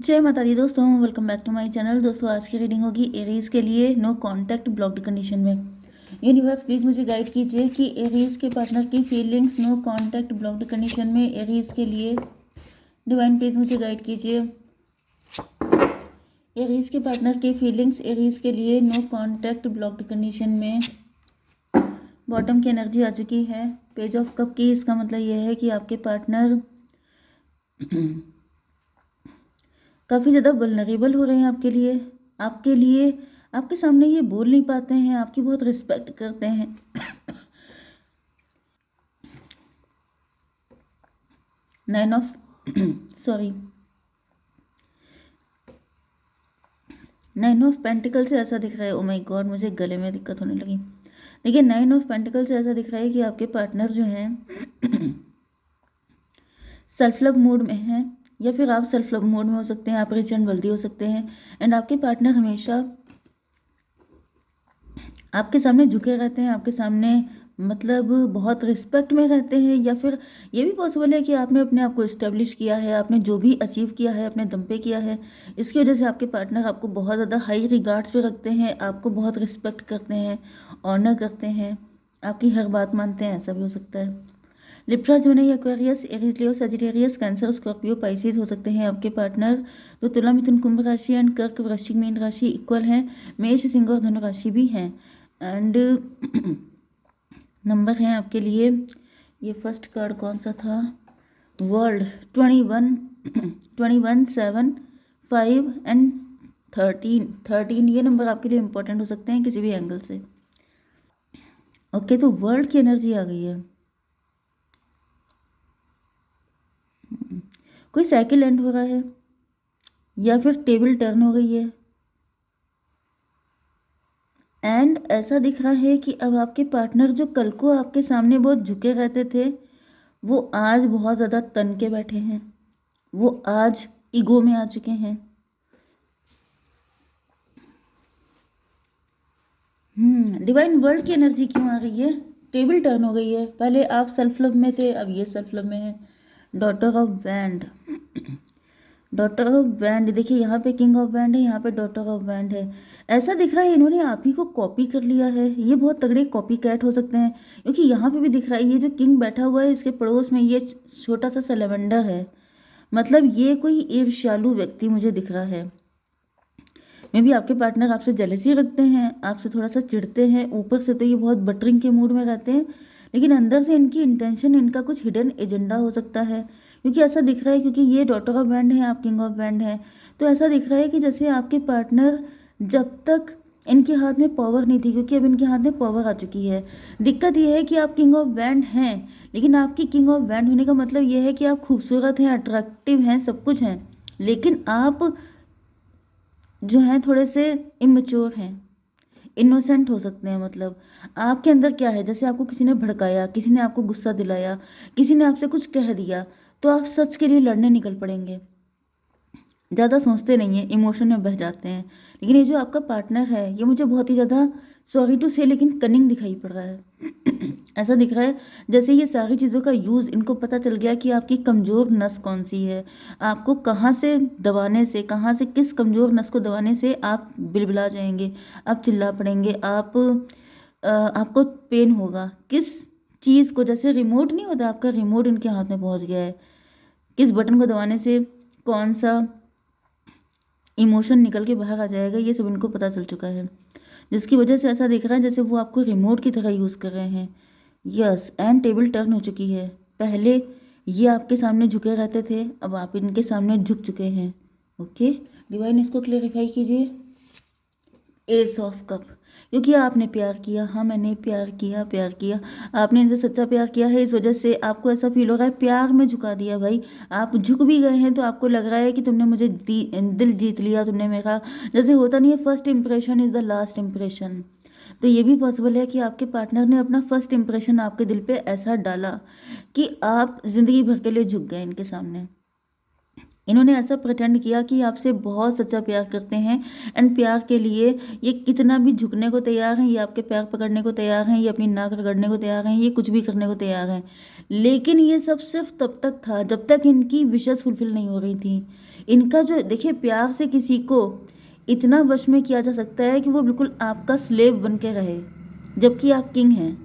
जय माता दी दोस्तों, welcome back to my channel. दोस्तों आज की रीडिंग होगी एरीज के लिए नो कांटेक्ट ब्लॉक्ड कंडीशन में। यूनिवर्स प्लीज मुझे गाइड कीजिए कि एरीज के पार्टनर की feelings no contact blocked condition में एरीज के लिए। डिवाइन प्लीज मुझे गाइड कीजिए एरीज के पार्टनर की फीलिंग्स एरीज के लिए नो कांटेक्ट ब्लॉक्ड कंडीशन में। बॉटम की एनर्जी आ चुकी है, पेज ऑफ कप की। इसका मतलब यह है कि आपके पार्टनर काफ़ी ज़्यादा वल्नरेबल हो रहे हैं आपके लिए आपके सामने ये बोल नहीं पाते हैं, आपकी बहुत रिस्पेक्ट करते हैं। Nine of sorry nine of pentacle से ऐसा दिख रहा है। ओ माय गॉड, मुझे गले में दिक्कत होने लगी। देखिए, नाइन ऑफ पेंटिकल से ऐसा दिख रहा है कि आपके पार्टनर जो हैं सेल्फ लव मूड में हैं, या फिर आप सेल्फ लव मूड में हो सकते हैं, आप रिच एंड वेल्दी हो सकते हैं। एंड आपके पार्टनर हमेशा आपके सामने झुके रहते हैं, आपके सामने मतलब बहुत रिस्पेक्ट में रहते हैं। या फिर ये भी पॉसिबल है कि आपने अपने आप को इस्टेब्लिश किया है, आपने जो भी अचीव किया है अपने दम पे किया है, इसकी वजह से आपके पार्टनर आपको बहुत ज़्यादा हाई रिगार्ड्स पे रखते हैं, आपको बहुत रिस्पेक्ट करते हैं, ऑनर करते हैं, आपकी हर बात मानते हैं। ऐसा भी हो सकता है। लिब्रा, जूनई, एक्वेरियस, एरीज, लियो, सजिटेरियस, कैंसर, स्कॉर्पियो, पाइसेस हो सकते हैं आपके पार्टनर। तो तुला, मिथुन, कुंभ राशि एंड कर्क, वृश्चिक, मीन राशि इक्वल हैं। मेष, सिंह और धनु राशि भी हैं। एंड नंबर हैं आपके लिए, ये फर्स्ट कार्ड कौन सा था? World 21, 21, 7, 5 and 13। ये नंबर आपके लिए इंपॉर्टेंट हो सकते हैं किसी भी एंगल से। ओके, तो वर्ल्ड की एनर्जी आ गई है। कोई साइकिल एंड हो रहा है या फिर टेबल टर्न हो गई है। एंड ऐसा दिख रहा है कि अब आपके पार्टनर जो कल को आपके सामने बहुत झुके रहते थे, वो आज बहुत ज़्यादा तन के बैठे हैं, वो आज ईगो में आ चुके हैं। डिवाइन वर्ल्ड की एनर्जी क्यों आ रही है? टेबल टर्न हो गई है। पहले आप सेल्फ लव में थे, अब ये सेल्फ लव में है। Daughter of wand, daughter of wand, देखिए यहाँ पे किंग ऑफ वैंड है, यहाँ पे डॉटर ऑफ वैंड है। ऐसा दिख रहा है इन्होंने आप ही को कॉपी कर लिया है। ये बहुत तगड़े कॉपी कैट हो सकते हैं, क्योंकि यहाँ पे भी दिख रहा है ये जो किंग बैठा हुआ है इसके पड़ोस में ये छोटा सा सेलेवेंडर है। मतलब ये कोई ईर्ष्यालु व्यक्ति मुझे दिख रहा है। मे बी आपके पार्टनर आपसे जेलसी रखते हैं, आपसे थोड़ा सा चिढ़ते हैं। ऊपर से तो ये बहुत बटरिंग के मूड में रहते हैं, लेकिन अंदर से इनकी इंटेंशन, इनका कुछ हिडन एजेंडा हो सकता है। क्योंकि ऐसा दिख रहा है, क्योंकि ये डॉटर ऑफ बैंड है, आप किंग ऑफ बैंड है, तो ऐसा दिख रहा है कि जैसे आपके पार्टनर, जब तक इनके हाथ में पावर नहीं थी, क्योंकि अब इनके हाथ में पावर आ चुकी है। दिक्कत यह है कि आप किंग ऑफ बैंड हैं, लेकिन आपकी किंग ऑफ बैंड होने का मतलब यह है कि आप खूबसूरत हैं, अट्रैक्टिव हैं, सब कुछ हैं, लेकिन आप जो हैं थोड़े से इमेच्योर हैं, इनोसेंट हो सकते हैं। मतलब आपके अंदर क्या है, जैसे आपको किसी ने भड़काया, किसी ने आपको गुस्सा दिलाया, किसी ने आपसे कुछ कह दिया, तो आप सच के लिए लड़ने निकल पड़ेंगे। ज़्यादा सोचते नहीं हैं, इमोशन में बह जाते हैं। लेकिन ये जो आपका पार्टनर है, ये मुझे बहुत ही ज़्यादा, सॉरी टू से, लेकिन कनिंग दिखाई पड़ रहा है। ऐसा दिख रहा है जैसे ये सारी चीज़ों का यूज़ इनको पता चल गया कि आपकी कमज़ोर नस कौन सी है, आपको कहाँ से दबाने से, कहाँ से, किस कमज़ोर नस को दबाने से आप बिलबिला जाएंगे, आप चिल्ला पड़ेंगे, आपको पेन होगा। किस चीज़ को, जैसे रिमोट नहीं होता, आपका रिमोट इनके हाथ में पहुँच गया है, किस बटन को दबाने से कौन सा इमोशन निकल के बाहर आ जाएगा, ये सब इनको पता चल चुका है। जिसकी वजह से ऐसा दिख रहा है जैसे वो आपको रिमोट की तरह यूज़ कर रहे हैं। यस, एंड टेबल टर्न हो चुकी है। पहले ये आपके सामने झुके रहते थे, अब आप इनके सामने झुक चुके हैं। ओके, डिवाइन इसको क्लेरिफाई कीजिए। एस ऑफ कप, क्योंकि आपने प्यार किया, हाँ मैंने प्यार किया, प्यार किया, आपने इनसे सच्चा प्यार किया है, इस वजह से आपको ऐसा फील हो रहा है प्यार में झुका दिया। भाई आप झुक भी गए हैं तो आपको लग रहा है कि तुमने मुझे दिल जीत लिया, तुमने मेरा, जैसे होता नहीं है, first impression is the last impression. तो ये भी पॉसिबल है कि आपके पार्टनर ने अपना फर्स्ट इंप्रेशन आपके दिल पे ऐसा डाला कि आप ज़िंदगी भर के लिए झुक गए इनके सामने। इन्होंने ऐसा प्रटेंड किया कि आपसे बहुत सच्चा प्यार करते हैं, एंड प्यार के लिए ये कितना भी झुकने को तैयार हैं, ये आपके पैर पकड़ने को तैयार हैं, ये अपनी नाक रगड़ने को तैयार हैं, ये कुछ भी करने को तैयार हैं। लेकिन ये सब सिर्फ तब तक था जब तक इनकी विशेस फुलफिल नहीं हो रही थी। इनका जो देखिए, प्यार से किसी को इतना वश में किया जा सकता है कि वो बिल्कुल आपका स्लेव बन के रहे, जबकि आप किंग हैं।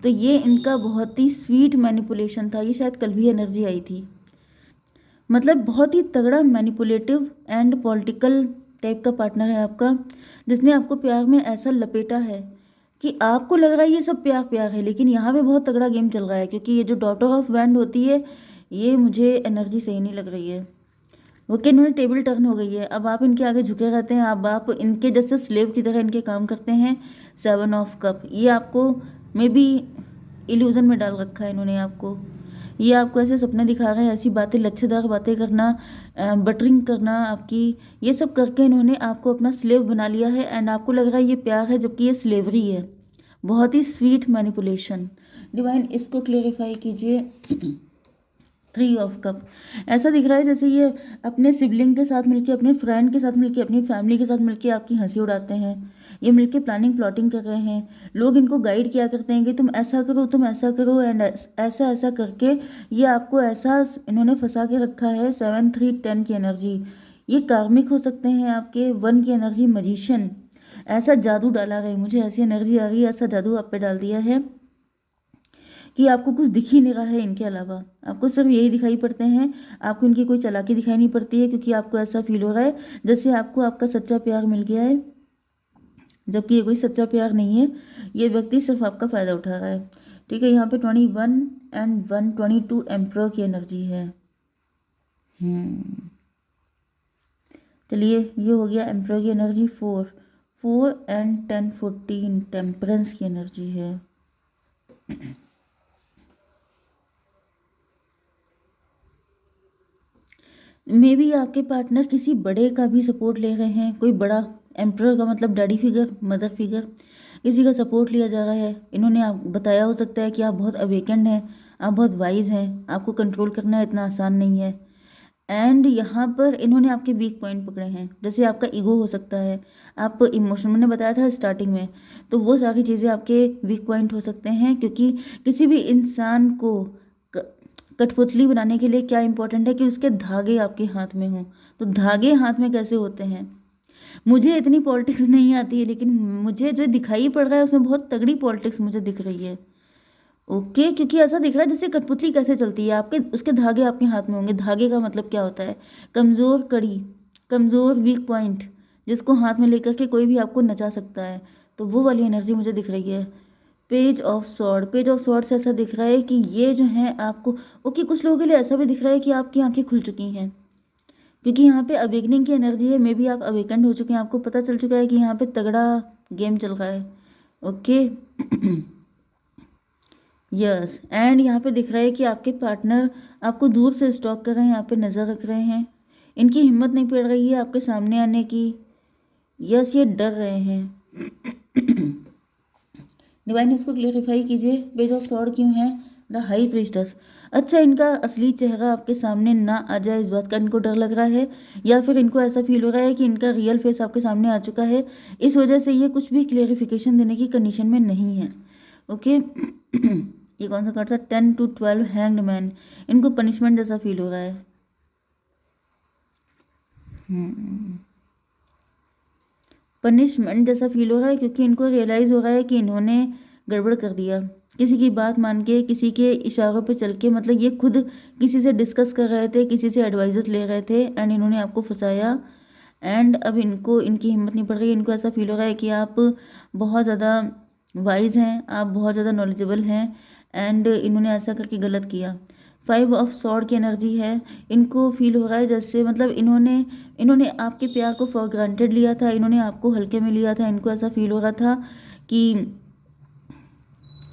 तो ये इनका बहुत ही स्वीट मैनिपुलेशन था। ये शायद कल भी एनर्जी आई थी। मतलब बहुत ही तगड़ा मैनिपुलेटिव एंड पॉलिटिकल टाइप का पार्टनर है आपका, जिसने आपको प्यार में ऐसा लपेटा है कि आपको लग रहा है ये सब प्यार प्यार है, लेकिन यहाँ पे बहुत तगड़ा गेम चल रहा है। क्योंकि ये जो डॉटर ऑफ वैंड होती है, ये मुझे एनर्जी सही नहीं लग रही है। ओके, इन्होंने टेबल टर्न हो गई है। अब आप इनके आगे झुके रहते हैं, अब आप इनके जैसे स्लेव की तरह इनके काम करते हैं। 7 ऑफ कप, ये आपको मे बी इल्यूजन में डाल रखा है इन्होंने आपको। ये आपको ऐसे सपने दिखा रहे हैं, ऐसी बातें, लच्छेदार बातें करना, बटरिंग करना आपकी, ये सब करके इन्होंने आपको अपना स्लेव बना लिया है। एंड आपको लग रहा है ये प्यार है, जबकि ये स्लेवरी है। बहुत ही स्वीट मैनिपुलेशन। डिवाइन, इसको क्लेरिफाई कीजिए। 3 ऑफ कप, ऐसा दिख रहा है जैसे ये अपने सिबलिंग के साथ मिलके, अपने फ्रेंड के साथ मिलके, अपनी फैमिली के साथ मिलके आपकी हंसी उड़ाते हैं। ये मिलके प्लानिंग प्लॉटिंग कर रहे हैं। लोग इनको गाइड किया करते हैं कि तुम ऐसा करो, तुम ऐसा करो, एंड ऐसा ऐसा करके ये आपको ऐसा इन्होंने फंसा के रखा है। 7 3 10 की एनर्जी, ये कार्मिक हो सकते हैं आपके। 1 की एनर्जी मजिशियन, ऐसा जादू डाला गया, मुझे ऐसी एनर्जी आ रही है, ऐसा जादू आप पे डाल दिया है कि आपको कुछ दिख ही नहीं रहा है इनके अलावा। आपको सिर्फ यही दिखाई पड़ते हैं, आपको इनकी कोई चालाकी दिखाई नहीं पड़ती है, क्योंकि आपको ऐसा फील हो रहा है जैसे आपको आपका सच्चा प्यार मिल गया है, जबकि ये कोई सच्चा प्यार नहीं है। ये व्यक्ति सिर्फ आपका फ़ायदा उठा रहा है। ठीक है, यहाँ पे 21 एंड 1 22 एम्प्रर की एनर्जी है। चलिए, ये हो गया एम्प्रर की एनर्जी। 4 4 एंड 10 14 टेम्परेंस की एनर्जी है। मे बी आपके पार्टनर किसी बड़े का भी सपोर्ट ले रहे हैं। कोई बड़ा, एम्प्रर का मतलब डैडी फिगर, मदर फिगर, किसी का सपोर्ट लिया जा रहा है। इन्होंने आप बताया हो सकता है कि आप बहुत अवेकेंड हैं, आप बहुत वाइज हैं, आपको कंट्रोल करना इतना आसान नहीं है। एंड यहाँ पर इन्होंने आपके वीक पॉइंट पकड़े हैं, जैसे आपका ईगो हो सकता है, आप इमोशन, मैंने बताया था स्टार्टिंग में, तो वो सारी चीज़ें आपके वीक पॉइंट हो सकते हैं। क्योंकि किसी भी इंसान को कठपुतली बनाने के लिए क्या इंपॉर्टेंट है कि उसके धागे आपके हाथ में हों। तो धागे हाथ में कैसे होते हैं? मुझे इतनी पॉलिटिक्स नहीं आती है, लेकिन मुझे जो दिखाई पड़ रहा है उसमें बहुत तगड़ी पॉलिटिक्स मुझे दिख रही है। ओके, क्योंकि ऐसा दिख रहा है जैसे कठपुतली कैसे चलती है, आपके उसके धागे आपके हाथ में होंगे। धागे का मतलब क्या होता है? कमज़ोर कड़ी, कमज़ोर वीक पॉइंट, जिसको हाथ में लेकर के कोई भी आपको नचा सकता है। तो वो वाली एनर्जी मुझे दिख रही है। Page of sword, page of sword से ऐसा दिख रहा है कि ये जो है आपको, ओके, कुछ लोगों के लिए ऐसा भी दिख रहा है कि आपकी आंखें खुल चुकी हैं, क्योंकि यहाँ पे अवेकनिंग की एनर्जी है। मे बी आप अवेकेंड हो चुके हैं, आपको पता चल चुका है कि यहाँ पे तगड़ा गेम चल रहा है। ओके, यस, एंड यहाँ पे दिख रहा है कि आपके पार्टनर आपको दूर से स्टॉक कर रहे हैं, यहाँ पे नज़र रख रहे हैं। इनकी हिम्मत नहीं पड़ रही है आपके सामने आने की। यस, ये डर रहे हैं। डिवाइन, इसको क्लेरिफाई कीजिए, पेज ऑफ सॉर्ड क्यों है? The high प्रीस्टस। अच्छा, इनका असली चेहरा आपके सामने ना आ जाए, इस बात का इनको डर लग रहा है, या फिर इनको ऐसा फील हो रहा है कि इनका रियल फेस आपके सामने आ चुका है, इस वजह से ये कुछ भी क्लेरिफिकेशन देने की कंडीशन में नहीं है। ओके, ये कौन सा कार्ड था? 10 to 12 हैंग्ड मैन। इनको पनिशमेंट जैसा फील हो रहा है। पनिशमेंट जैसा फील हो रहा है, क्योंकि इनको रियलाइज़ हो रहा है कि इन्होंने गड़बड़ कर दिया। किसी की बात मान के, किसी के इशारों पे चल के, मतलब ये खुद किसी से डिस्कस कर रहे थे, किसी से एडवाइजेस ले रहे थे, एंड इन्होंने आपको फंसाया। एंड अब इनको, इनकी हिम्मत नहीं पड़ रही, इनको ऐसा फील हो रहा है कि आप बहुत ज़्यादा वाइज हैं, आप बहुत ज़्यादा नॉलेजेबल हैं, एंड इन्होंने ऐसा करके गलत किया। 5 ऑफ सॉर्ड की एनर्जी है। इनको फील हो रहा है जैसे, मतलब इन्होंने आपके प्यार को फॉर ग्रांटेड लिया था, इन्होंने आपको हल्के में लिया था। इनको ऐसा फील हो रहा था कि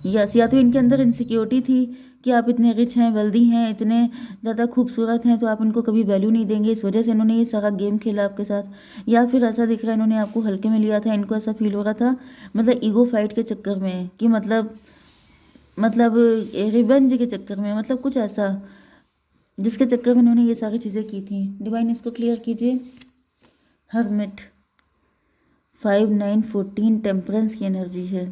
यस, या तो इनके अंदर इनसिक्योरिटी थी कि आप इतने रिच हैं, वेल्दी हैं, इतने ज़्यादा खूबसूरत हैं, तो आप इनको कभी वैल्यू नहीं देंगे, इस वजह से इन्होंने ये सारा गेम खेला आपके साथ। या फिर ऐसा दिख रहा है इन्होंने आपको हल्के में लिया था, इनको ऐसा फील हो रहा था, मतलब ईगो फाइट के चक्कर में, कि मतलब रिवेंज के चक्कर में, मतलब कुछ ऐसा, जिसके चक्कर में इन्होंने ये सारी चीज़ें की थी। डिवाइन, इसको क्लियर कीजिए। हर्मिट, 5 9 14 टेम्परेंस की एनर्जी है।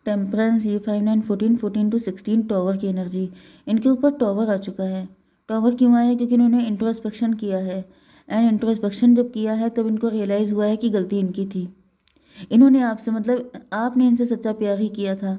टेम्परेंस, ये 5 9 14 14 to 16 टॉवर की एनर्जी। इनके ऊपर टॉवर आ चुका है। टॉवर क्यों आया है? क्योंकि इन्होंने इंट्रोस्पेक्शन किया है, एंड इंट्रोस्पेक्शन जब किया है तब इनको रियलाइज़ हुआ है कि गलती इनकी थी। इन्होंने आपसे, मतलब आपने इनसे सच्चा प्यार ही किया था,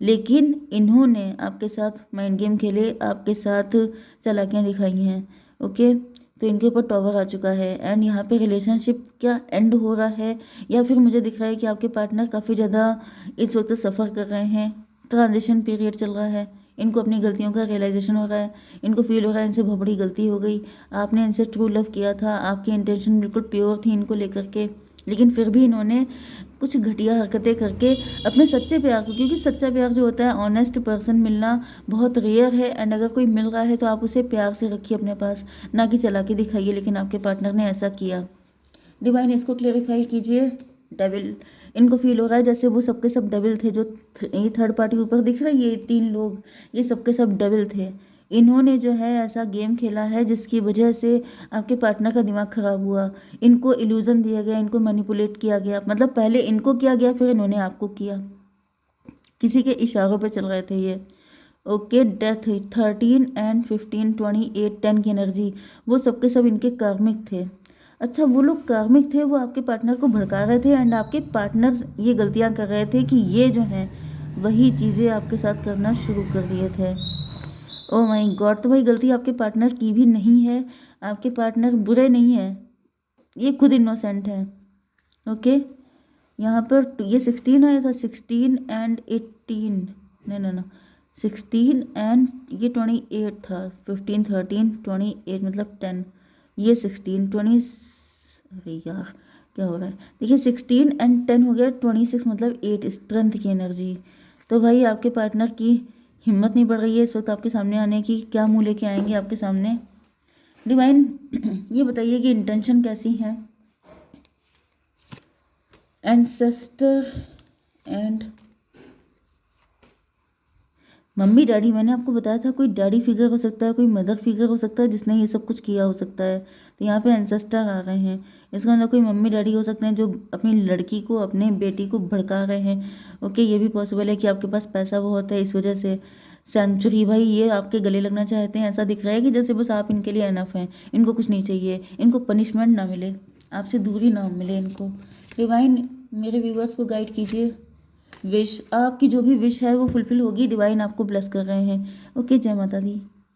लेकिन इन्होंने आपके साथ माइंड गेम खेले, आपके साथ चालाकियाँ दिखाई हैं। ओके, तो इनके ऊपर टॉवर आ चुका है, एंड यहाँ पे रिलेशनशिप क्या एंड हो रहा है, या फिर मुझे दिख रहा है कि आपके पार्टनर काफ़ी ज़्यादा इस वक्त सफ़र कर रहे हैं, ट्रांजिशन पीरियड चल रहा है। इनको अपनी गलतियों का रियलाइजेशन हो रहा है, इनको फील हो रहा है इनसे बहुत बड़ी गलती हो गई। आपने इनसे ट्रू लव किया था, आपकी इंटेंशन बिल्कुल प्योर थी इनको लेकर के, लेकिन फिर भी इन्होंने कुछ घटिया हरकतें करके अपने सच्चे प्यार को, क्योंकि सच्चा प्यार जो होता है, ऑनेस्ट पर्सन मिलना बहुत रेयर है, एंड अगर कोई मिल रहा है तो आप उसे प्यार से रखिए अपने पास, ना कि चालाकी दिखाइए। लेकिन आपके पार्टनर ने ऐसा किया। डिवाइन इसको क्लेरिफाई कीजिए। डेविल, इनको फील हो रहा है जैसे वो सबके सब डेविल थे, जो ये थर्ड पार्टी ऊपर दिख रहा है, ये 3 लोग, ये सबके सब डेविल थे। इन्होंने जो है ऐसा गेम खेला है जिसकी वजह से आपके पार्टनर का दिमाग खराब हुआ, इनको इल्यूजन दिया गया, इनको मैनिपुलेट किया गया, मतलब पहले इनको किया गया फिर इन्होंने आपको किया, किसी के इशारों पे चल रहे थे ये। ओके, डेथ 13 एंड 15 28 10 की एनर्जी, वो सबके सब इनके कार्मिक थे। अच्छा, वो लोग कार्मिक थे, वो आपके पार्टनर को भड़का रहे थे, एंड आपके पार्टनर ये गलतियां कर रहे थे कि ये जो हैं वही चीज़ें आपके साथ करना शुरू कर दिए थे। ओ माय गॉड, तो भाई गलती आपके पार्टनर की भी नहीं है, आपके पार्टनर बुरे नहीं है, ये खुद इनोसेंट है। ओके, यहाँ पर ये 16 आया था, 16 एंड 18, नहीं ना ना, 16 एंड ये 28 था, 15 13 28 मतलब 10, ये 16 20, अरे यार क्या हो रहा है, देखिए 16 एंड 10 हो गया 26, मतलब 8 स्ट्रेंथ की एनर्जी। तो भाई आपके पार्टनर की हिम्मत नहीं बढ़ रही है इस वक्त आपके सामने आने की, क्या मुँह लेके आएंगे आपके सामने? डिवाइन ये बताइए कि इंटेंशन कैसी है? एंसेस्टर एंड मम्मी डैडी, मैंने आपको बताया था कोई डैडी फिगर हो सकता है, कोई मदर फिगर हो सकता है जिसने ये सब कुछ किया हो सकता है। तो यहाँ पे एंसेस्टर आ रहे हैं, इसका मतलब कोई मम्मी डैडी हो सकते हैं जो अपनी लड़की को, अपने बेटी को भड़का रहे हैं। ओके, ये भी पॉसिबल है कि आपके पास पैसा बहुत है, इस वजह से सेंचुरी भाई ये आपके गले लगना चाहते हैं। ऐसा दिख रहा है कि जैसे बस आप इनके लिए एनफ हैं, इनको कुछ नहीं चाहिए, इनको पनिशमेंट ना मिले, आपसे दूरी ना मिले इनको। डिवाइन मेरे व्यूवर्स को गाइड कीजिए, विश आपकी जो भी विश है वो फुलफिल होगी, डिवाइन आपको ब्लेस कर रहे हैं। ओके, जय माता दी।